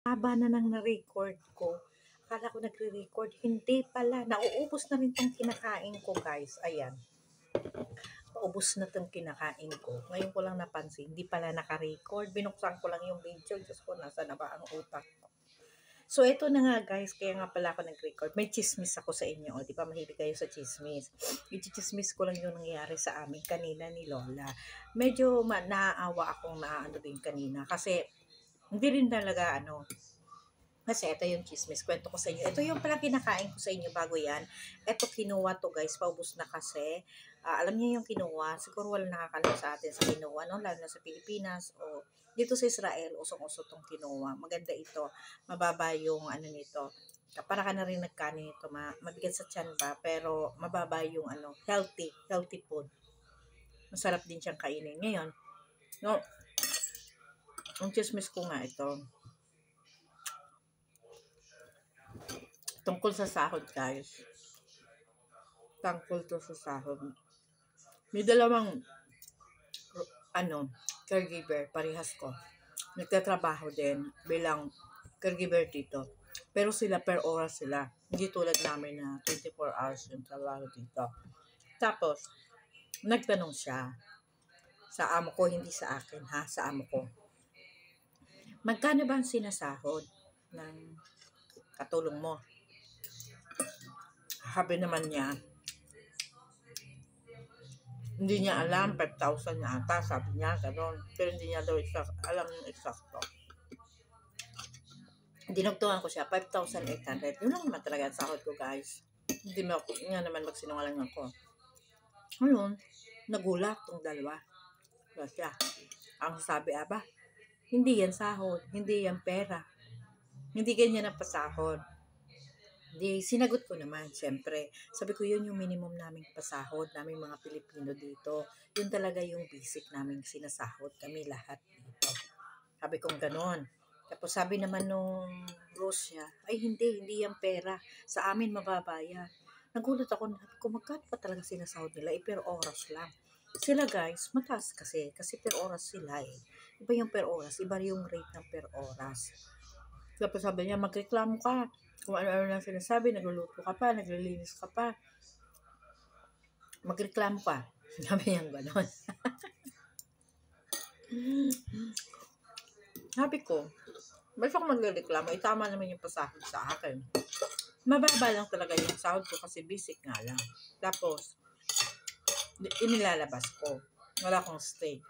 Haba na ng na-record ko. Akala ko nagre-record. Hindi pala. Nauubos na rin tong kinakain ko, guys. Ayan. Paubos na tong kinakain ko. Ngayon ko lang napansin. Hindi pala naka-record. Binuksan ko lang yung video. Diyos ko, nasa na ba ang utak ko? So, ito na nga, guys. Kaya nga pala ako nag-record. May chismis ako sa inyo. O, di ba mahilig kayo sa chismis? I-chismis ko lang yung nangyari sa amin kanina ni Lola. Medyo naaawa akong naano din kanina. Kasi, hindi rin talaga kasi ito yung chismis. Kwento ko sa inyo. Ito yung pala kinakain ko sa inyo bago yan. Ito kinuha to, guys. Paubos na kasi. Alam niyo yung kinuha. Siguro wala nakakalam sa atin sa kinuha, no? Lalo na sa Pilipinas o dito sa Israel. Usong-uso tong kinuha. Maganda ito. Mababa yung nito. Para ka na rin nagkanin ito. Mabigat sa tiyan ba? Pero mababa yung healthy. Healthy food. Masarap din siyang kainin. Ngayon, no, ang chismis ko nga ito. Tungkol sa sahod, guys. Tungkol to sa sahod. May dalawang caregiver, parehas ko. Nagtatrabaho din bilang caregiver dito. Pero sila per oras sila. Hindi tulad namin na 24 hours yung trabaho dito. Tapos, nagtanong siya sa amo ko, hindi sa akin ha, sa amo ko. Magkano ba ang sinasahod ng katulong mo? Sabi naman niya, hindi niya alam, 5,000 na ata, sabi niya, gano'n. Pero hindi niya daw alam yung eksakto. Dinugtungan ko siya, 5,800. Yun lang naman talaga ang sahod ko, guys. Hindi nga naman magsinungaling ako. Ngayon, nagulat tong dalawa. Kasi ang sabi, hindi yan sahod, hindi yan pera. Hindi ganyan ang pasahod. Di, sinagot ko naman, syempre. Sabi ko, yun yung minimum naming pasahod, naming mga Pilipino dito. Yun talaga yung basic naming sinasahod kami lahat dito. Sabi kong ganon. Tapos sabi naman nung Russia, ay hindi yan pera. Sa amin mababa yan. Nagulat ako, kung magkano pa talaga sinasahod nila, per oras lang. Sila guys, mataas kasi per oras sila eh. Iba yung per oras, iba yung rate ng per oras. Tapos sabi niya, magreklamo ka. Kung ano-ano lang sinasabi, nagluluto ka pa, naglilinis ka pa. Magreklamo ka. Sabi niya gano'n. Sabi ko, basta ako magreklamo, tama naman yung pasahod sa akin. Mababa lang talaga yung sahod ko kasi basic nga lang. Tapos, inilalabas ko. Wala akong stay.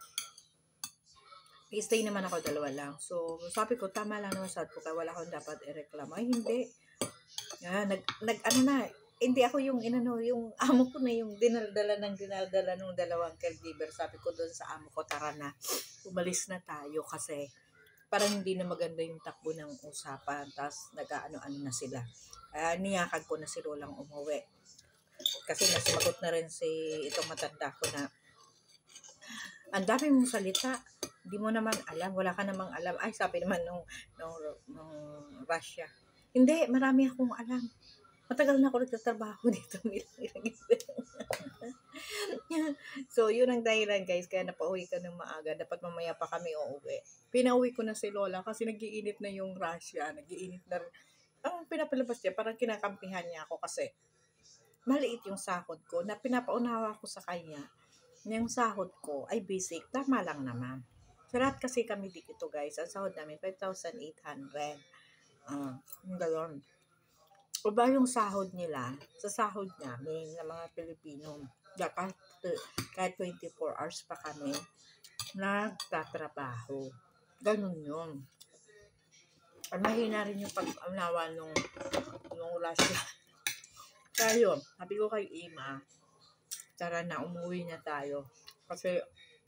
I-stay naman ako 2 lang. So, sabi ko, tama lang naman sahod ko kaya wala akong dapat ireklamo. Ay, hindi. Hindi ako yung yung amo ko na yung dinaldala nung dalawang caregiver. Sabi ko doon sa amo ko, tara na, umalis na tayo kasi parang hindi na maganda yung takbo ng usapan. Tapos nag-ano-ano na sila. Niyakag ko na si Rolang umuwi. Kasi nasimagot na rin itong matanda ko na ang dami mong salita. Hindi mo naman alam. Wala ka namang alam. Ay, sabi naman nung Russia. Hindi, marami akong alam. Matagal na ako nagtatrabaho dito. So, yun ang dahilan, guys. Kaya napauwi ka ng maaga. Dapat mamaya pa kami uuwi. Pinauwi ko na si Lola kasi nagiinit na yung Russia. Nagiinit na rin. Ang pinapalabas niya, parang kinakampihan niya ako kasi maliit yung sahod ko na pinapaunawa ko sa kanya. Yung sahod ko ay basic. Tama lang naman. Sa lahat kasi kami dito, guys. Ang sahod namin, 5,800. Gano'n. O ba yung sahod nila, sa sahod namin ng mga Pilipino, kahit 24 hours pa kami, nagtatrabaho. Ganun yun. At mahina rin yung pag-unawa nung Russia. Kaya yun, sabi ko kay Ima, tara na, umuwi na tayo. Kasi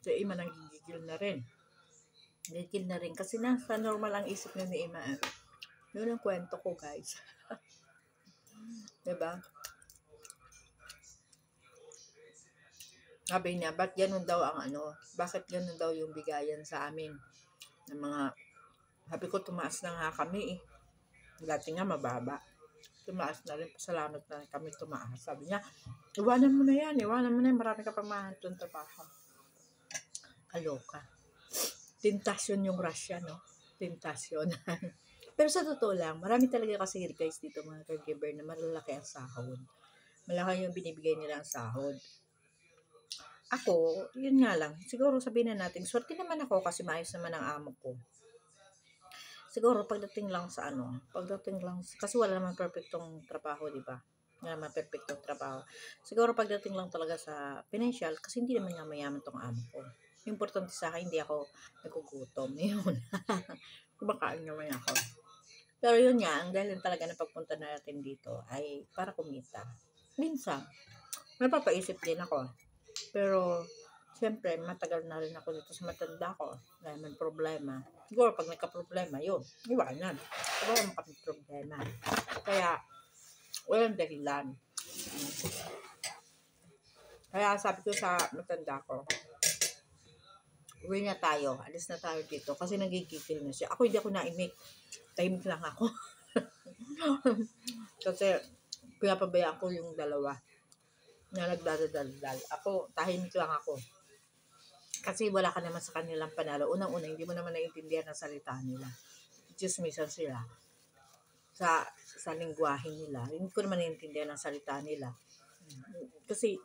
si Ima nanggigigil na rin. Gigil na rin. Kasi nasa normal ang isip na ni Ima. Yun ang kwento ko, guys. Diba? Sabi niya, bakit ganun daw bakit ganun daw yung bigayan sa amin ng mga, sabi ko, tumaas na nga kami eh. Dati nga mababa. Tumaas na rin, pasalamat na kami tumaas. Sabi niya, iwanan mo na yan, marami ka pang mahantong trabaho. Kaloka. Tentasyon yung Russia, no? Tentasyon. Pero sa totoo lang, marami talaga kasi guys dito mga caregiver na malalaki ang sahod. Malaki yung binibigay nilang sahod. Ako, yun nga lang, siguro sabihin na natin, swerte naman ako kasi maayos naman ang amo ko. Siguro pagdating lang sa pagdating lang, kasi wala naman perfectong trabaho, di ba? Wala naman perfectong trabaho. Siguro pagdating lang talaga sa financial, kasi hindi naman nga mayaman tong amo ko. Importante sa akin, hindi ako nagugutom. Yun. Kumakain naman ako. Pero yun nga, ang dahilan talaga ng pagpunta natin dito ay para kumita. Minsan, napapaisip din ako. Pero, siyempre, matagal na rin ako dito sa matanda ko. Dahil may problema. Siguro, pag nagka-problema, yun. Iwanan. Wala mo kami problema. Kaya, walang dahilan. Kaya sabi ko sa matanda ko, uwi na tayo. Alis na tayo dito. Kasi nagigigil na siya. Ako hindi ako naimik. Tahimik lang ako. Kasi, pinapabayaan ko yung dalawa na nagdadaldal. Ako, tahimik lang ako. Kasi wala ka naman sa kanilang panalo. Unang-una, hindi mo naman naiintindihan ang salita nila. Chismisan sila sa lingwahe nila. Hindi ko naman naiintindihan ang salita nila. Kasi,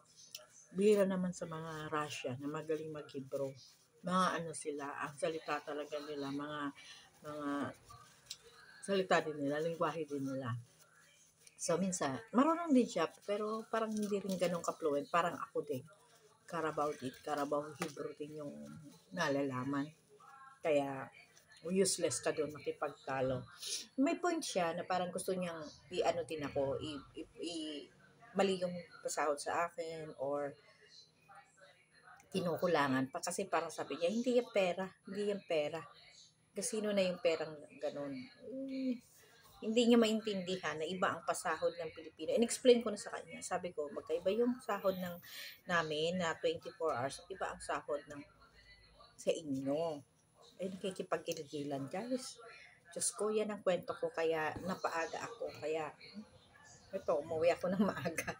bihira naman sa mga Russia na magaling mag-Hebrew. Mga sila, ang salita talaga nila, mga salita din nila, lingwahe din nila. So, minsan, marunong din siya, pero parang hindi rin ganun ka-fluent. Parang ako din. Carabao Hebrew din yung nalalaman. Kaya, useless ka doon makipagtalo. May point siya na parang gusto niyang din ako, mali yung pasahod sa akin or kinukulangan pa kasi parang sabi niya, hindi yung pera. Kasino na yung perang ganun. Hindi niya maintindihan na iba ang pasahod ng Pilipino. In-explain ko na sa kanya. Sabi ko, magkaiba yung sahod namin na 24 hours. Iba ang sahod sa inyo. Nakikipagkiligilan, guys. Diyos ko, yan ang kwento ko. Kaya napaaga ako. Kaya, ito, umuwi ako ng maaga.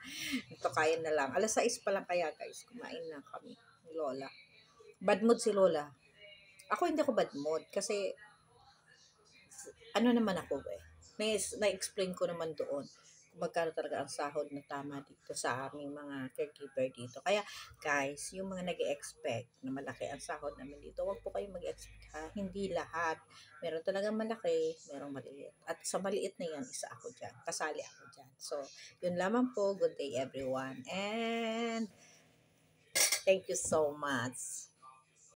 Ito, kaya na lang. 6:00 pa lang kaya, guys. Kumain na kami. Lola. Bad mood si Lola. Ako hindi ako bad mood. Kasi, naman ako na-explain ko naman doon kung magkano talaga ang sahod na tama dito sa aming mga caregiver dito. Kaya guys, yung mga nag-expect na malaki ang sahod namin dito, wag po kayong mag-expect ha. Hindi lahat. Meron talagang malaki, merong maliit. At sa maliit na yan, isa ako dyan. Kasali ako dyan. So, yun lamang po. Good day everyone. And thank you so much.